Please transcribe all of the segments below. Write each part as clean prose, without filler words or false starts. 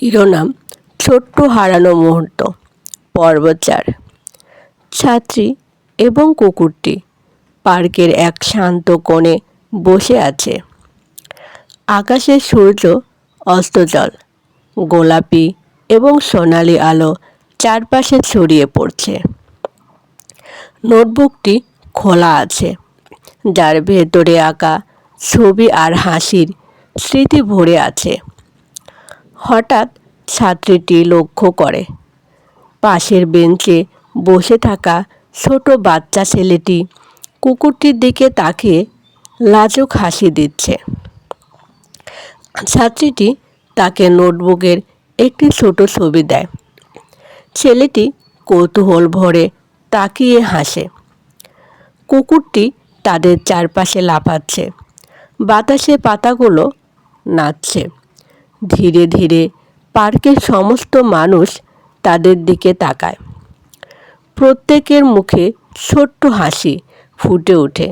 শিরোনাম ছোট্ট হারানো মুহূর্ত। পর্ব 4। ছাত্রী এবং কুকুরটি পার্কের এক শান্ত কোণে বসে আছে। আকাশে সূর্য অস্তজল, গোলাপি এবং সোনালি আলো চারপাশে ছড়িয়ে পড়ছে। নোটবুকটি খোলা আছে, যার ভেতরে আঁকা ছবি আর হাসির স্মৃতি ভরে আছে। হঠাৎ ছাত্রীটি লক্ষ্য করে পাশের বেঞ্চে বসে থাকা ছোট বাচ্চা ছেলেটি কুকুরটির দিকে তাকিয়ে লাজুক হাসি দিচ্ছে। ছাত্রীটি তাকে নোটবুকের একটি ছোট ছবি দেয়। ছেলেটি কৌতূহল ভরে তাকিয়ে হাসে। কুকুরটি তাদের চারপাশে লাফাচ্ছে, বাতাসে পাতাগুলো নাচছে। ধীরে ধীরে পার্কের সমস্ত মানুষ তাদের দিকে তাকায়। প্রত্যেকের মুখে ছোট্ট হাসি ফুটে ওঠে।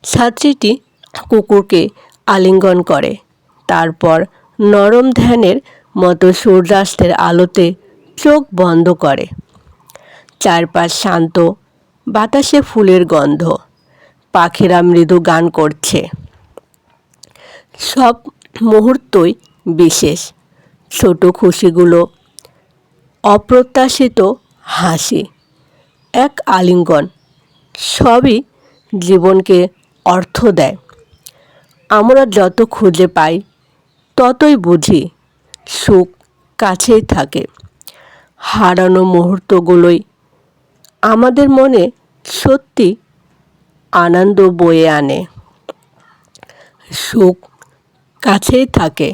ছাত্রীটি কুকুরকে আলিঙ্গন করে, তারপর নরম ধ্যানের মতো সূর্যাস্তের আলোতে চোখ বন্ধ করে। চারপাশ শান্ত, বাতাসে ফুলের গন্ধ, পাখিরা মৃদু গান করছে। সব মুহূর্তই বিশেষ, ছোট খুশিগুলো, অপ্রত্যাশিত হাসি, এক আলিঙ্গন, সবই জীবনকে অর্থ দেয়। আমরা যত খুঁজে পাই ততই বুঝি সুখ কাছেই থাকে। হারানো মুহূর্তগুলোই আমাদের মনে সত্যি আনন্দ বয়ে আনে। সুখ কাছেই থাকে।